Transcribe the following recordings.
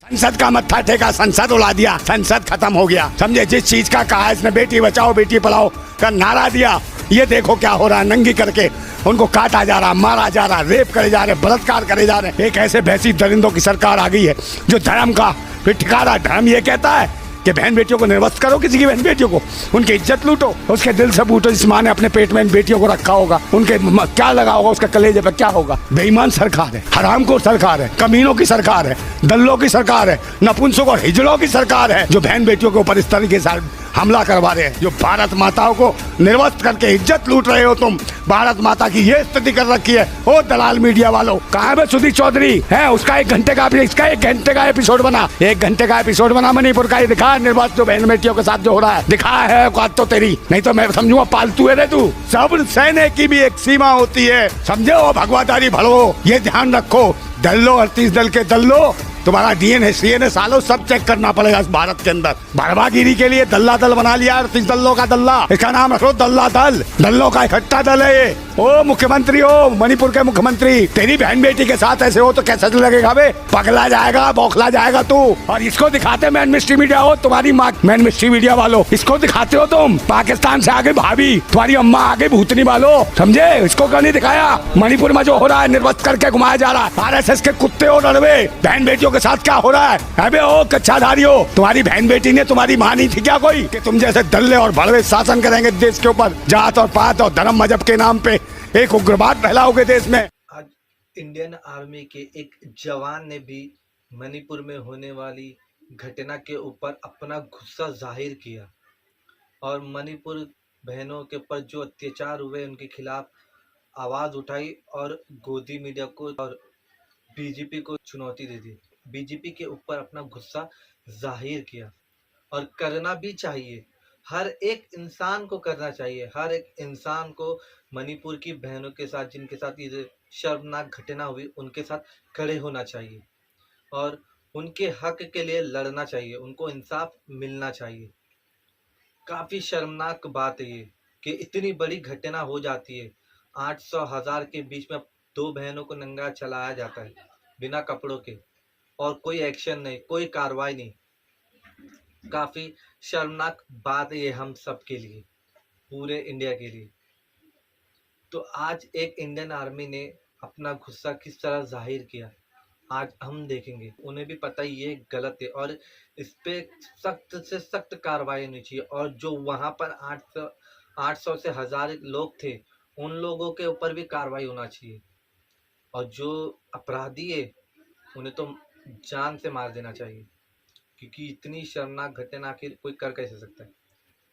संसद का मत्था टेका, संसद उड़ा दिया, संसद खत्म हो गया। समझे, जिस चीज का कहा इसने बेटी बचाओ बेटी पढ़ाओ का नारा दिया, ये देखो क्या हो रहा है। नंगी करके उनको काटा जा रहा, मारा जा रहा, रेप करे जा रहे, बलात्कार करे जा रहे। एक ऐसे भैंसी दरिंदों की सरकार आ गई है जो धर्म का फिर ठिकाना, धर्म ये कहता है कि बहन बेटियों को निर्वस्त करो, किसी की बहन बेटियों को उनकी इज्जत लूटो, उसके दिल से बूटो। जिस माँ ने अपने पेट में इन बेटियों को रखा होगा, उनके क्या लगा होगा, उसके कलेजे पे क्या होगा। बेईमान सरकार है, हरामखोर सरकार है, कमीनों की सरकार है, दल्लों की सरकार है, नपुंसकों और हिजड़ों की सरकार है, जो बहन बेटियों के ऊपर इस तरीके से हमला करवा रहे हैं, जो भारत माताओं को निर्वस्त करके इज्जत लूट रहे हो तुम। भारत माता की ये स्थिति कर रखी है। ओ दलाल मीडिया वालों, कहाँ है सुधीर चौधरी है? उसका 1 घंटे का, इसका 1 घंटे का एपिसोड बना, 1 घंटे का एपिसोड बना मणिपुर का। ये दिखा निर्वस्त जो बहन बेटियों के साथ जो हो रहा है, दिखा है औकात तो तेरी, नहीं तो मैं समझूंगा पालतू है रे तू। सब सहने की भी एक सीमा होती है, समझे हो भगवादारी भड़ो, ये ध्यान रखो। दल्लो 38 दल के दल्लो, तुम्हारा डीएनए सीएनए सालों सब चेक करना पड़ेगा इस भारत के अंदर। भरवागिरी के लिए दल्ला दल बना लिया, 38 दल्लों का दल्ला, इसका नाम रखो दल्ला दल, दल्लों का इकट्ठा दल है ये। ओ मुख्यमंत्री हो, मणिपुर के मुख्यमंत्री, तेरी बहन बेटी के साथ ऐसे हो तो कैसे लगेगा बे? पगला जाएगा, बौखला जाएगा तू। और इसको दिखाते मैन मिस्ट्री मीडिया हो, तुम्हारी माँ मैन मिस्ट्री मीडिया वालों, इसको दिखाते हो तुम। पाकिस्तान से आगे भाभी, तुम्हारी अम्मा आगे भूतनी वालों, समझे? इसको क्यों नहीं दिखाया? मणिपुर में जो हो रहा है, निर्वस्त करके घुमाया जा रहा है, आरएसएस के कुत्ते हो लड़वे, बहन बेटियों के साथ क्या हो रहा है? अबे ओ कच्चाधारी हो, तुम्हारी बहन बेटी ने तुम्हारी माँ नहीं थी क्या कोई, कि तुम जैसे दल्ले और भड़वे शासन करेंगे देश के ऊपर, जात और पात और धर्म मजहब के नाम पे एक उग्रवाद फैलाओगे देश में। आज इंडियन आर्मी के एक जवान ने भी मणिपुर में होने वाली घटना के ऊपर अपना गुस्सा जाहिर किया और मणिपुर बहनों के ऊपर जो अत्याचार हुए उनके खिलाफ आवाज उठाई और गोदी मीडिया को और बीजेपी को चुनौती दे दी। बीजेपी के ऊपर अपना गुस्सा जाहिर किया और करना भी चाहिए, हर एक इंसान को करना चाहिए। हर एक इंसान को मणिपुर की बहनों के साथ, जिनके साथ ये शर्मनाक घटना हुई, उनके साथ खड़े होना चाहिए और उनके हक के लिए लड़ना चाहिए, उनको इंसाफ मिलना चाहिए। काफ़ी शर्मनाक बात है ये कि इतनी बड़ी घटना हो जाती है। 800,000 के बीच में 2 बहनों को नंगा चलाया जाता है बिना कपड़ों के और कोई एक्शन नहीं, कोई कार्रवाई नहीं। काफ़ी शर्मनाक बात है ये हम सब के लिए, पूरे इंडिया के लिए। तो आज एक इंडियन आर्मी ने अपना गुस्सा किस तरह जाहिर किया, आज हम देखेंगे। उन्हें भी पता ही ये गलत है और इस पे सख्त से सख्त कार्रवाई होनी चाहिए। और जो वहाँ पर 800 से 1000 लोग थे, उन लोगों के ऊपर भी कार्रवाई होना चाहिए और जो अपराधी है उन्हें तो जान से मार देना चाहिए, क्योंकि इतनी शर्मनाक घटना आखिर कोई कर कैसे सकता है।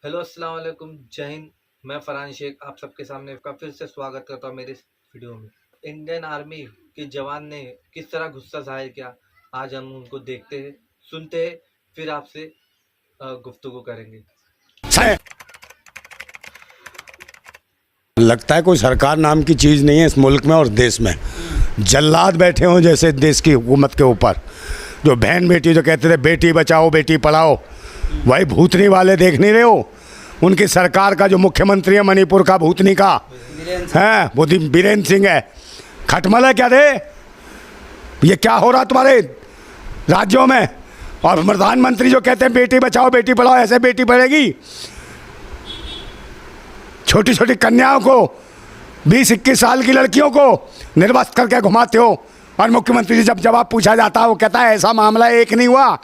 हेलो, अस्सलाम वालेकुम, जय हिंद। मैं फरहान शेख आप सबके सामने का फिर से स्वागत करता हूँ मेरे इस वीडियो में। इंडियन आर्मी के जवान ने किस तरह गुस्सा जाहिर किया, आज हम उनको देखते हैं, सुनते हैं, फिर आपसे गुफ्तगू करेंगे। लगता है कोई सरकार नाम की चीज़ नहीं है इस मुल्क में और देश में। जल्लाद बैठे हों जैसे देश की हुकूमत के ऊपर, जो बहन बेटी जो कहते थे बेटी बचाओ बेटी पढ़ाओ, वही भूतनी वाले देख नहीं रहे हो। उनकी सरकार का जो मुख्यमंत्री है मणिपुर का, भूतनी का है, वो बीरेन्द्र सिंह है। खटमल है क्या रे? ये क्या हो रहा तुम्हारे राज्यों में? और प्रधानमंत्री जो कहते हैं बेटी बचाओ बेटी पढ़ाओ, ऐसे बेटी पढ़ेगी? छोटी छोटी कन्याओं को, 20-21 साल की लड़कियों को निर्वस्त करके घुमाते हो। और मुख्यमंत्री जब जवाब पूछा जाता है वो कहता है ऐसा मामला एक नहीं हुआ,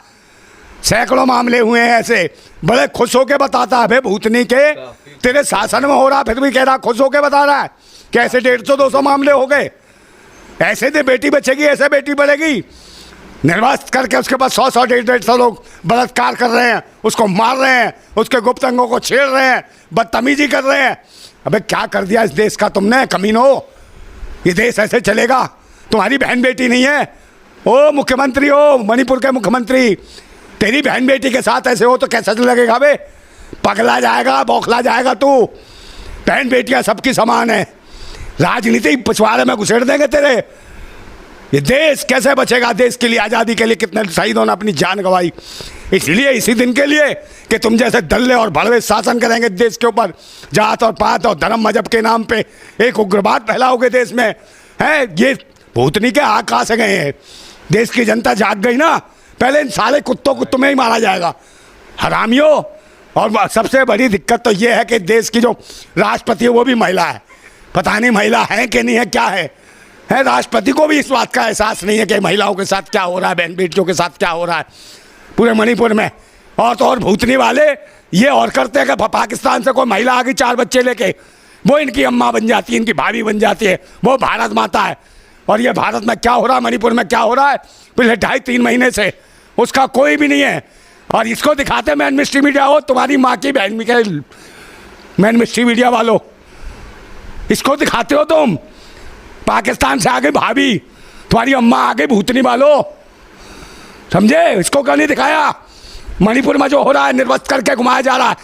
सैकड़ों मामले हुए हैं ऐसे। बड़े खुश होके बताता है, भाई भूतनी के तेरे शासन में हो रहा, फिर भी कह रहा, खुश होके बता रहा है कि ऐसे 150-200 मामले हो गए। ऐसे दे बेटी बचेगी, ऐसे बेटी बढ़ेगी। निर्वस्त करके उसके बाद 100-150 लोग बलात्कार कर रहे हैं, उसको मार रहे हैं, उसके गुप्त अंगों को छेड़ रहे हैं, बदतमीजी कर रहे हैं। अबे क्या कर दिया इस देश का तुमने, कमीनो? ये देश ऐसे चलेगा? तुम्हारी बहन बेटी नहीं है? ओ मुख्यमंत्री हो, मणिपुर के मुख्यमंत्री, तेरी बहन बेटी के साथ ऐसे हो तो कैसा लगेगा बे? पगला जाएगा, बौखला जाएगा तू। बहन बेटियां सबकी समान है, राजनीतिक पिछवाड़े में घुसेड़ देंगे तेरे। ये देश कैसे बचेगा? देश के लिए, आज़ादी के लिए कितने शहीदों ने अपनी जान गंवाई, इसलिए इसी दिन के लिए कि तुम जैसे दल्ले और भड़वे शासन करेंगे देश के ऊपर, जात और पात और धर्म मजहब के नाम पे एक उग्रवाद फैलाओगे देश में। है ये भूतनी के आग कहाँ से गए हैं? देश की जनता जाग गई ना, पहले इन सारे कुत्तों को तुम्हें ही मारा जाएगा, हरामियों। और सबसे बड़ी दिक्कत तो ये है कि देश की जो राष्ट्रपति है वो भी महिला है। पता नहीं महिला है कि नहीं है, क्या है राष्ट्रपति को भी इस बात का एहसास नहीं है कि महिलाओं के साथ क्या हो रहा है, बहन बेटियों के साथ क्या हो रहा है पूरे मणिपुर में। और तो और भूतनी वाले ये और करते हैं कि पाकिस्तान से कोई महिला आ गई 4 बच्चे लेके, वो इनकी अम्मा बन जाती है, इनकी भाभी बन जाती है, वो भारत माता है। और ये भारत में क्या हो रहा है, मणिपुर में क्या हो रहा है पिछले 2.5-3 महीने से, उसका कोई भी नहीं है। और इसको दिखाते मैन मिस्ट्री मीडिया हो, तुम्हारी माँ की बहन मिखेल मैन मिस्ट्री मीडिया वालों, इसको दिखाते हो तुम। पाकिस्तान से आ गई भाभी, तुम्हारी अम्मा आ गई भूतनी वालों, समझे? इसको क्यों नहीं दिखाया? मणिपुर में जो हो रहा है, निर्वस्त करके घुमाया जा रहा है,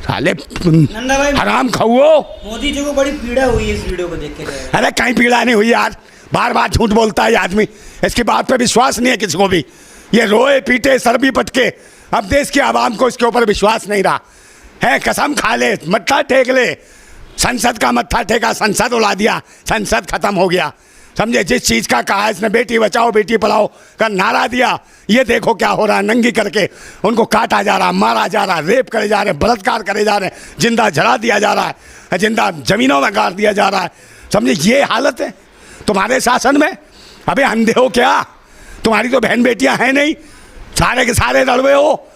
साले नंदा भाई हराम खाओ। मोदी जी को बड़ी पीड़ा हुई है इस वीडियो को देख के। अरे कहीं पीड़ा नहीं हुई यार, बार बार झूठ बोलता है ये आदमी, इसकी बात पे विश्वास नहीं है किसी को भी। ये रोए पीटे सर भी पटके, अब देश की आवाम को इसके ऊपर विश्वास नहीं रहा है। कसम खा ले, मत्था टेक ले, संसद का मत्था टेका, संसद उड़ा दिया, संसद खत्म हो गया, समझे? जिस चीज़ का कहा इसने बेटी बचाओ बेटी पढ़ाओ का नारा दिया, ये देखो क्या हो रहा है। नंगी करके उनको काटा जा रहा, मारा जा रहा, रेप करे जा रहे, बलात्कार करे जा रहे, जिंदा जला दिया जा रहा है, जिंदा जमीनों में गाड़ दिया जा रहा है, समझे? ये हालत है तुम्हारे शासन में। अबे अंधे हो क्या? तुम्हारी तो बहन बेटियां हैं नहीं, सारे के सारे लड़वे हो,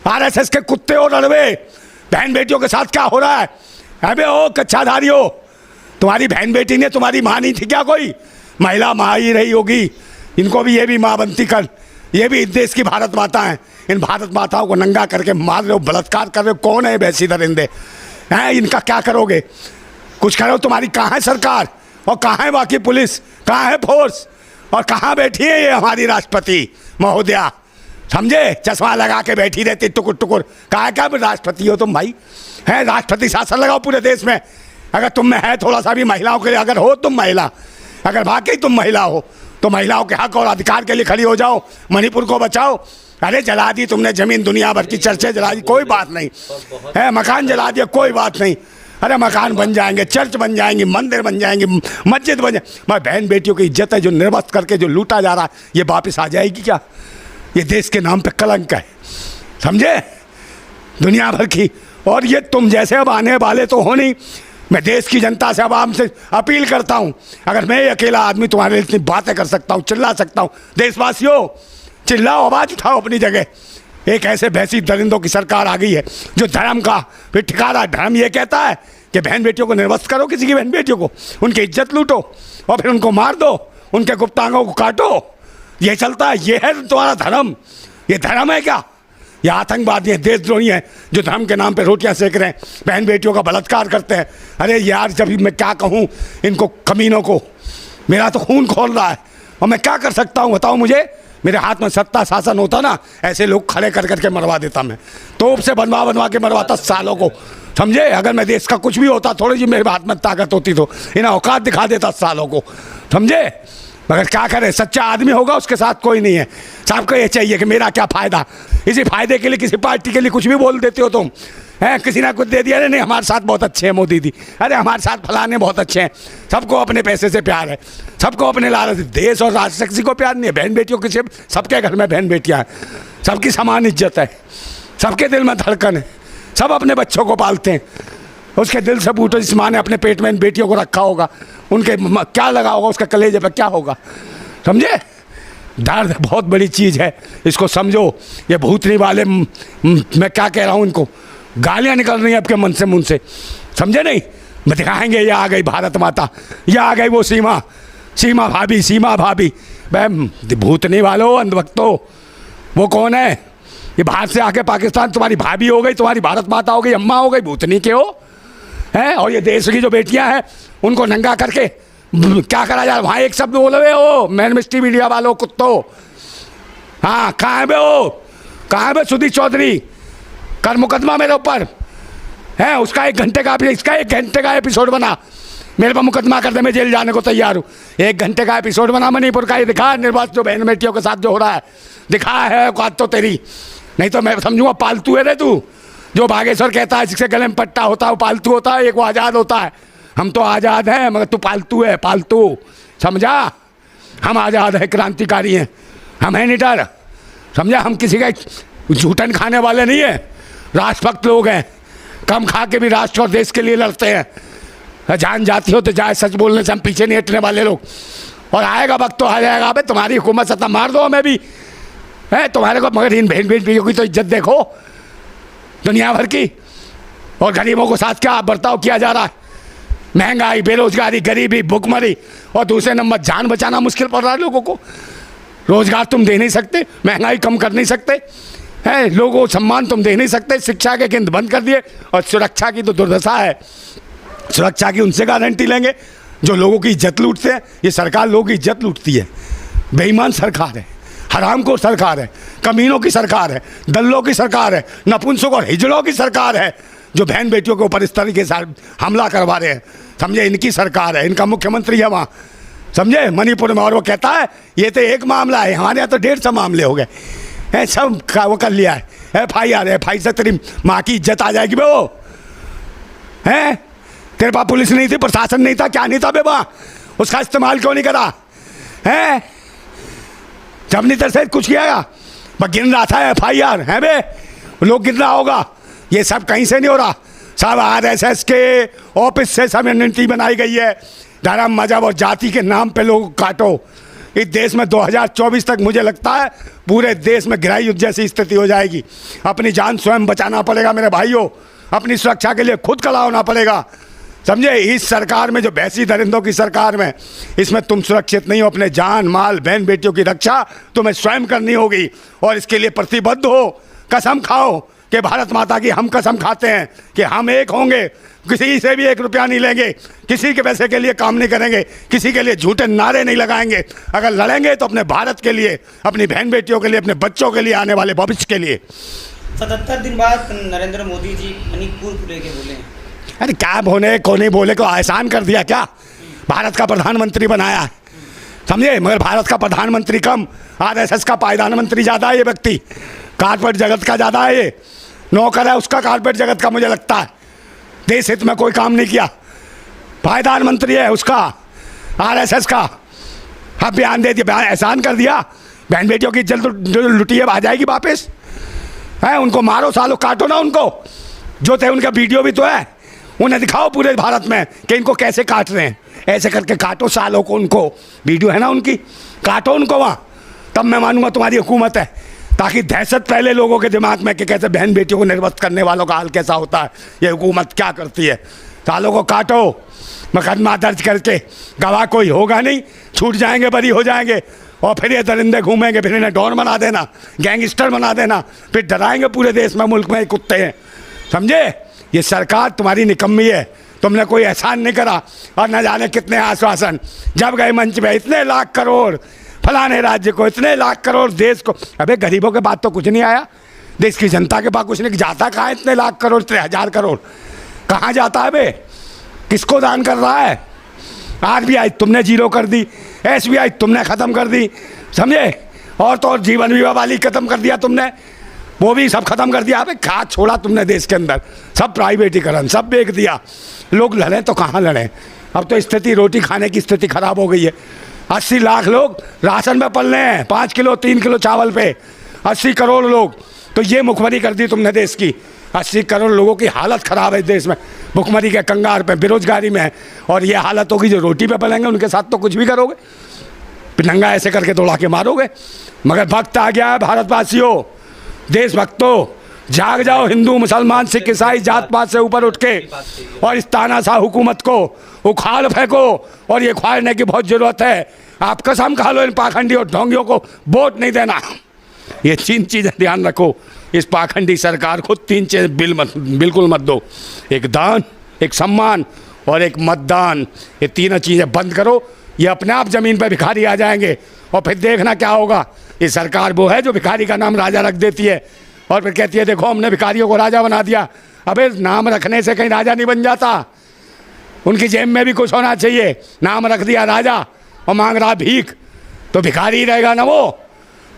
RSS के कुत्ते हो लड़वे। बहन बेटियों के साथ क्या हो रहा है? अबे ओ कच्चाधारी हो, तुम्हारी बहन बेटी ने तुम्हारी माँ नहीं थी क्या? कोई महिला माँ ही रही होगी, इनको भी ये भी माँ बनती कर, ये भी इस देश की भारत माता हैं। इन भारत माताओं को नंगा करके मार रहे हो, बलात्कार कर रहे हो, कौन है वैसी दरिंदे हैं? इनका क्या करोगे? कुछ करो। तुम्हारी कहाँ है सरकार, और कहाँ है बाकी पुलिस, कहाँ है फोर्स, और कहाँ बैठी है ये हमारी राष्ट्रपति महोदया, समझे? चश्मा लगा के बैठी रहती टुकुर टुकुर। कहाँ क्या राष्ट्रपति हो तुम भाई? है राष्ट्रपति शासन लगाओ पूरे देश में। अगर तुम में है थोड़ा सा भी महिलाओं के लिए, अगर हो तुम महिला, अगर वाकई तुम महिला हो तो महिलाओं के हक और अधिकार के लिए खड़ी हो जाओ, मणिपुर को बचाओ। अरे जला दी तुमने जमीन, दुनिया भर की चर्चें जला दी, कोई बात नहीं है, मकान जला दिया, कोई बात नहीं। अरे मकान बन जाएंगे, चर्च बन जाएंगे, मंदिर बन जाएंगे, मस्जिद बन जाए। मैं बहन बेटियों की इज्जत है जो निर्वस्त करके जो लूटा जा रहा है, ये वापस आ जाएगी क्या? ये देश के नाम पे कलंक है, समझे? दुनिया भर की। और ये तुम जैसे अब आने वाले तो हो नहीं। मैं देश की जनता से, आवाम से अपील करता हूँ, अगर मैं अकेला आदमी तुम्हारे लिए इतनी बातें कर सकता हूँ, चिल्ला सकता हूँ, देशवासियों चिल्लाओ, आवाज़ उठाओ अपनी जगह। एक ऐसे भैंसी दरिंदों की सरकार आ गई है जो धर्म का फिर ठिकाना, धर्म ये कहता है कि बहन बेटियों को निर्वस्त करो, किसी की बहन बेटियों को, उनकी इज्जत लूटो और फिर उनको मार दो, उनके गुप्तांगों को काटो। ये चलता है, ये है तुम्हारा धर्म। ये धर्म है क्या? ये आतंकवादी हैं, देशद्रोही हैं जो धर्म के नाम पे रोटियां सेक रहे हैं, बहन बेटियों का बलात्कार करते हैं। अरे यार, जब मैं क्या कहूँ इनको कमीनों को, मेरा तो खून खोल रहा है और मैं क्या कर सकता हूँ बताओ मुझे? मेरे हाथ में सत्ता शासन होता ना, ऐसे लोग खड़े कर करके मरवा देता मैं, तोप से बनवा के मरवाता सालों को, समझे? अगर मैं देश का कुछ भी होता, थोड़ी जी मेरे हाथ में ताकत होती तो इन्हें औकात दिखा देता सालों को, समझे? मगर क्या करे, सच्चा आदमी होगा उसके साथ कोई नहीं है। सबको ये चाहिए कि मेरा क्या फ़ायदा, इसी फायदे के लिए किसी पार्टी के लिए कुछ भी बोल देते हो तुम, हैं? किसी ने कुछ दे दिया, नहीं हमारे साथ बहुत अच्छे हैं मोदी जी, अरे हमारे साथ फलाने बहुत अच्छे हैं। सबको अपने पैसे से प्यार है, सबको अपने लालच। देश और राष्ट्र से किसी को प्यार नहीं है। बहन बेटियों के सबके घर में बहन बेटियाँ हैं, सबकी समान इज्जत है, सबके दिल में धड़कन है, सब अपने बच्चों को पालते हैं। उसके दिल से पूछो जिस माँ ने अपने पेट में इन बेटियों को रखा होगा, उनके क्या लगा होगा, उसका कलेजे पे क्या होगा, समझे? दर्द बहुत बड़ी चीज़ है, इसको समझो। ये भूतनी वाले, मैं क्या कह रहा हूँ, इनको गालियाँ निकल रही हैं आपके मन से, मुंह से, समझे नहीं? मैं दिखाएंगे, ये आ गई भारत माता, ये आ गई वो सीमा भाभी। भाई भूतनी वालों, अंधभक्तों, वो कौन है? ये बाहर से आके पाकिस्तान तुम्हारी भाभी हो गई, तुम्हारी भारत माता हो गई, अम्मा हो गई, भूतनी के हो हैं? और ये देश की जो बेटियां हैं उनको नंगा करके क्या करा जाए? वहाँ एक शब्द बोले हुए हो, मैन मिस्ट्री मीडिया वालों कुत्तों, हाँ कहाँ है बे हो? कहाँ है बे सुधीर चौधरी? कर मुकदमा मेरे ऊपर है, उसका 1 घंटे का, इसका 1 घंटे का एपिसोड बना, मेरे पर मुकदमा कर दे, मैं जेल जाने को तैयार हूँ। 1 घंटे का एपिसोड बना मणिपुर का, ये दिखा निर्वासित जो बहन बेटियों के साथ जो हो रहा है, दिखा है औकात तो तेरी, नहीं तो मैं समझूंगा पालतू है रे तू। जो बागेश्वर कहता है जिसके गले में पट्टा होता है वो पालतू होता है, एक वो आज़ाद होता है। हम तो आज़ाद हैं मगर तू पालतू है, पालतू, समझा? हम आज़ाद है, क्रांतिकारी हैं, हमें नहीं डर, समझे। हम किसी का झूठन खाने वाले नहीं है, राष्ट्रभक्त लोग हैं। कम खा के भी राष्ट्र और देश के लिए लड़ते हैं। जान जाती हो तो जाए, सच बोलने से हम पीछे नहीं हटने वाले लोग। और आएगा वक्त तो आ जाएगा। अबे तुम्हारी हुकूमत सत्ता मार दो हमें भी, है तुम्हारे को, मगर इन बहन बेटियों की तो इज्जत देखो दुनिया भर की। और गरीबों को साथ क्या बर्ताव किया जा रहा है। महंगाई, बेरोजगारी, गरीबी, भुखमरी, और दूसरे नंबर जान बचाना मुश्किल पड़ रहा है लोगों को। रोजगार तुम दे नहीं सकते, महंगाई कम कर नहीं सकते, हैं लोगों को सम्मान तुम दे नहीं सकते, शिक्षा के केंद्र बंद कर दिए। और सुरक्षा की तो दुर्दशा है। सुरक्षा की उनसे गारंटी लेंगे जो लोगों की इज्जत लूटते हैं। ये सरकार लोगों की इज्जत लूटती है। बेईमान सरकार है, हरामखोर सरकार है, कमीनों की सरकार है, दल्लों की सरकार है, नपुंसक और हिजड़ों की सरकार है, जो बहन बेटियों के ऊपर इस तरीके से हमला करवा रहे हैं। समझे, इनकी सरकार है, इनका मुख्यमंत्री है वहाँ, समझे, मणिपुर में। और वो कहता है ये तो एक मामला है, हमारे यहाँ तो 150 मामले हो गए हैं, सब वो कर लिया है। FIR से तेरी माँ की इज्जत आ जाएगी बे। वो हैं, तेरे पास पुलिस नहीं थी, प्रशासन नहीं था, क्या नहीं था बे वहाँ, उसका इस्तेमाल क्यों नहीं करा है। जब नहीं तेरे से कुछ किया, बस गिन रहा था FIR है बे, लोग गिन रहा होगा। ये सब कहीं से नहीं हो रहा, सब RSS के ऑफिस से सब नीति बनाई गई है। धर्म, मजहब और जाति के नाम पे लोग काटो। इस देश में 2024 तक मुझे लगता है पूरे देश में गृह युद्ध जैसी स्थिति हो जाएगी। अपनी जान स्वयं बचाना पड़ेगा मेरे भाइयों, अपनी सुरक्षा के लिए खुद खड़ा होना पड़ेगा, समझे। इस सरकार में, जो भैंसी दरिंदों की सरकार में, इसमें तुम सुरक्षित नहीं हो। अपने जान माल बहन बेटियों की रक्षा तुम्हें स्वयं करनी होगी, और इसके लिए प्रतिबद्ध हो। कसम खाओ कि भारत माता की हम कसम खाते हैं कि हम एक होंगे, किसी से भी 1 रुपया नहीं लेंगे, किसी के पैसे के लिए काम नहीं करेंगे, किसी के लिए झूठे नारे नहीं लगाएंगे। अगर लड़ेंगे तो अपने भारत के लिए, अपनी बहन बेटियों के लिए, अपने बच्चों के लिए, आने वाले भविष्य के लिए। 77 दिन बाद नरेंद्र मोदी जी मणिपुर को लेके बोले हैं। अरे क्या बोले को नहीं बोले को आसान कर दिया क्या, भारत का प्रधानमंत्री बनाया है, समझे। मगर भारत का प्रधानमंत्री कम, RSS का पायदान मंत्री ज़्यादा है। ये व्यक्ति कारपेट जगत का ज़्यादा है, ये नौकर है उसका कारपेट जगत का। मुझे लगता है देश हित में कोई काम नहीं किया, पायदान मंत्री है उसका RSS का। अब बयान दे दिया, बयान एहसान कर दिया। बहन बेटियों की इज्जत जो लुटी है आ जाएगी वापस, है। उनको मारो सालों, काटो ना उनको, जो थे उनका वीडियो भी तो है, उन्हें दिखाओ पूरे भारत में कि इनको कैसे काट रहे हैं। ऐसे करके काटो सालों को, उनको वीडियो है ना उनकी, काटो उनको वहाँ, तब मैं मानूंगा तुम्हारी हुकूमत है। ताकि दहशत पहले लोगों के दिमाग में कि कैसे बहन बेटियों को निर्वस्त करने वालों का हाल कैसा होता है, ये हुकूमत क्या करती है। सालों को काटो, मुकदमा दर्ज करके, गवाह कोई होगा नहीं, छूट जाएंगे, बरी हो जाएंगे, और फिर ये दरिंदे घूमेंगे, फिर इन्हें डॉन बना देना, गैंगस्टर बना देना, फिर डराएंगे पूरे देश में, मुल्क में कुत्ते हैं, समझे। ये सरकार तुम्हारी निकम्मी है, तुमने कोई एहसान नहीं करा। और न जाने कितने आश्वासन जब गए मंच पे, इतने लाख करोड़ फलाने राज्य को, इतने लाख करोड़ देश को। अबे गरीबों के पास तो कुछ नहीं आया, देश की जनता के पास कुछ नहीं जाता। कहाँ है इतने लाख करोड़, इतने 1000 करोड़ कहाँ जाता है बे, किसको दान कर रहा है। RBI तुमने जीरो कर दी, SBI तुमने ख़त्म कर दी, समझे। और तो और जीवन बीमा वाली ख़त्म कर दिया तुमने, वो भी सब खत्म कर दिया। अबे क्या छोड़ा तुमने देश के अंदर, सब प्राइवेटीकरण, सब बेच दिया। लोग लड़ें तो कहाँ लड़ें, अब तो स्थिति, रोटी खाने की स्थिति खराब हो गई है। 80 लाख लोग राशन में पल रहे हैं, 5 किलो 3 किलो चावल पे, 80 करोड़ लोग। तो ये मुखमरी कर दी तुमने देश की। 80 करोड़ लोगों की हालत ख़राब है देश में, भुखमरी के कंगार पे, बेरोजगारी में है। और ये हालत होगी जो रोटी पे पलेंगे उनके साथ तो कुछ भी करोगे, नंगा ऐसे करके दौड़ा के मारोगे। मगर वक्त आ गया है भारतवासियों, देशभक्तों, जाग जाओ। हिंदू मुसलमान सिख ईसाई जात पात से ऊपर उठ के और इस तानाशाह हुकूमत को उखाड़ फेंको। और ये उखाड़ने की बहुत ज़रूरत है। आप कसम खा लो इन पाखंडी और ढोंगियों को वोट नहीं देना। ये 3 चीज़ें ध्यान रखो, इस पाखंडी सरकार को 3 चीज़ें बिल्कुल मत दो। एक दान, एक सम्मान और एक मतदान। ये 3 चीज़ें बंद करो, ये अपने आप ज़मीन पर भिखारी आ जाएंगे। और फिर देखना क्या होगा। ये सरकार वो है जो भिखारी का नाम राजा रख देती है और फिर कहती है देखो हमने भिखारियों को राजा बना दिया। अबे नाम रखने से कहीं राजा नहीं बन जाता, उनकी जेब में भी कुछ होना चाहिए। नाम रख दिया राजा और मांग रहा भीख, तो भिखारी ही रहेगा ना वो।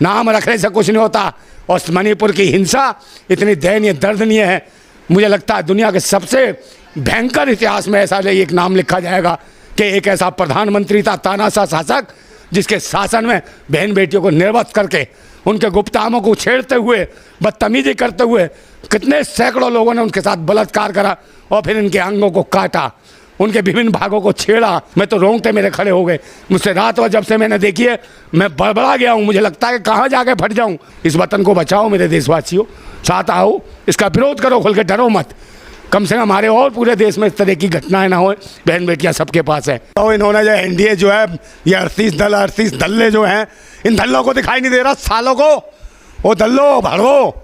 नाम रखने से कुछ नहीं होता। और मणिपुर की हिंसा इतनी दयनीय दर्दनीय है, मुझे लगता है दुनिया के सबसे भयंकर इतिहास में ऐसा एक नाम लिखा जाएगा कि एक ऐसा प्रधानमंत्री था, तानाशाह शासक, जिसके शासन में बहन बेटियों को निर्वस्त्र करके उनके गुप्तामों को छेड़ते हुए बदतमीजी करते हुए कितने सैकड़ों लोगों ने उनके साथ बलात्कार करा और फिर इनके अंगों को काटा, उनके विभिन्न भागों को छेड़ा। मैं तो रोंगटे मेरे खड़े हो गए। मुझसे रात और जब से मैंने देखी है मैं बड़बड़ा गया हूँ। मुझे लगता है कि कहाँ जाके फट जाऊँ। इस वतन को बचाओ मेरे देशवासियों, साथ आओ, इसका विरोध करो, खुल के डरो मत। कम से कम हमारे और पूरे देश में इस तरह की घटनाएं ना हो। बहन बेटियां सबके पास है। तो इन्होंने जो एनडीए जो है ये 38 दल्ले जो हैं, इन दल्लों को दिखाई नहीं दे रहा सालों को। वो दल्लो भड़वो,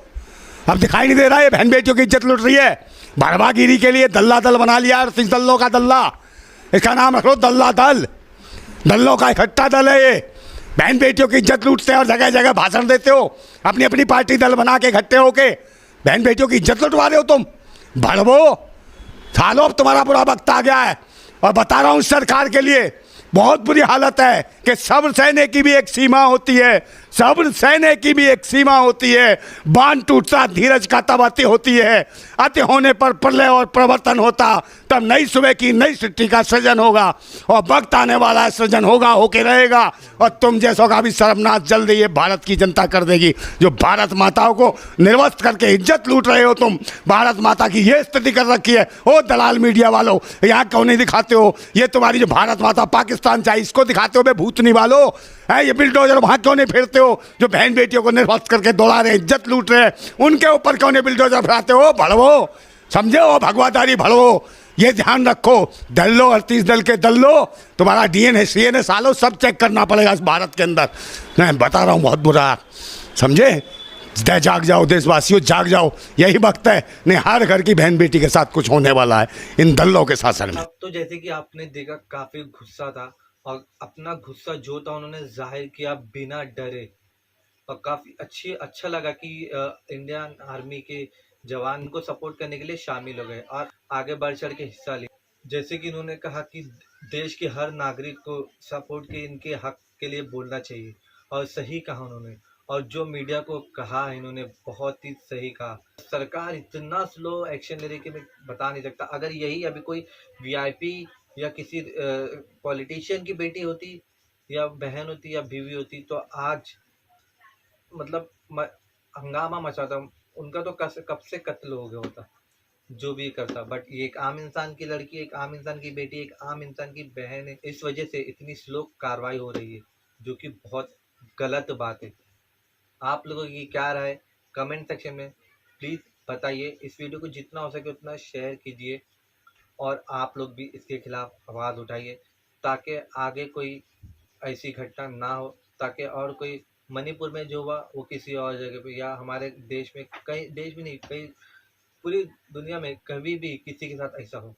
अब दिखाई नहीं दे रहा है बहन बेटियों की इज्जत लुट रही है। भड़वागिरी के लिए दल्ला दल बना लिया, 38 दल्लों का दल्ला। इसका नाम रख लो दल्ला दल। दल्लों का इकट्ठा दल है ये। बहन बेटियों की इज्जत लूटते हो और जगह जगह भाषण देते हो, अपनी अपनी पार्टी दल बना के इकट्ठे होके बहन बेटियों की इज्जत लुटवा रहे हो तुम। भड़वो सालो, अब तुम्हारा बुरा वक्त आ गया है। और बता रहा हूँ सरकार के लिए बहुत बुरी हालत है कि सब्र सहने की भी एक सीमा होती है, सब्र सहने की भी एक सीमा होती है। बांध टूटता धीरज का तब अति होती है, अति होने पर प्रलय और प्रवर्तन होता, तब नई सुबह की नई सृष्टि का सृजन होगा और वक्त आने वाला है, सृजन होगा, होके रहेगा। और तुम जैसों का भी सर्वनाश जल्द ये भारत की जनता कर देगी, जो भारत माताओं को निर्वस्त्र करके इज्जत लूट रहे हो तुम। भारत माता की ये स्थिति कर रखी है। ओ दलाल मीडिया वालों, यहाँ क्यों नहीं दिखाते हो ये तुम्हारी जो भारत माता पाकिस्तान चाहिए, इसको दिखाते हो बे भूतनी वालों है। ये बिल्डोजर वहाँ क्यों नहीं फिरते हो जो बहन बेटियों को निर्वस्त्र करके दौड़ा रहे, इज्जत लूट रहे, उनके ऊपर क्यों नहीं बिल्डोजर फिराते हो? भड़वो, समझे हो, भगवादारी भड़वो। ये ध्यान रखो, दल्लो 38 दल के दल्लो, तुम्हारा डीएनए सीएनए सालों सब चेक करना पड़ेगा इस भारत के अंदर। मैं बता रहा हूँ बहुत बुरा, समझे। जाग जाओ देशवासियों, जाग जाओ, यही वक्त है। नहीं हर घर की बहन बेटी के साथ कुछ होने वाला है इन दल्लों के शासन में। अब तो जैसे कि आपने देखा काफी गुस्सा था और अपना गुस्सा जो था उन्होंने जाहिर किया बिना डरे, और काफी अच्छा लगा कि इंडियन आर्मी के जवान को सपोर्ट करने के लिए शामिल हो गए और आगे बढ़ चढ़ के हिस्सा लिया। जैसे कि इन्होंने कहा कि देश के हर नागरिक को सपोर्ट के इनके हक के लिए बोलना चाहिए, और सही कहा उन्होंने। और जो मीडिया को कहा है इन्होंने बहुत ही सही कहा। सरकार इतना स्लो एक्शन ले रही कि मैं बता नहीं सकता। अगर यही अभी कोई वीआईपी या किसी पॉलिटिशियन की बेटी होती या बहन होती या बीवी होती तो आज मतलब हंगामा मचाता, उनका तो कब से कत्ल हो गया होता जो भी करता। बट ये एक आम इंसान की लड़की, एक आम इंसान की बेटी, एक आम इंसान की बहन है, इस वजह से इतनी स्लो कार्रवाई हो रही है, जो कि बहुत गलत बात है। आप लोगों की क्या राय कमेंट सेक्शन में प्लीज़ बताइए। इस वीडियो को जितना हो सके उतना शेयर कीजिए और आप लोग भी इसके खिलाफ आवाज़ उठाइए, ताकि आगे कोई ऐसी घटना ना हो, ताकि और कोई मणिपुर में जो हुआ वो किसी और जगह पे या हमारे देश में, कई देश भी नहीं, कई पूरी दुनिया में कभी भी किसी के साथ ऐसा हो।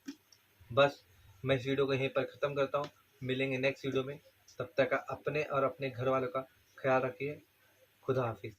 बस मैं इस वीडियो को यहीं पर ख़त्म करता हूँ। मिलेंगे नेक्स्ट वीडियो में, तब तक अपने और अपने घर वालों का ख्याल रखिए। खुदा हाफिज़।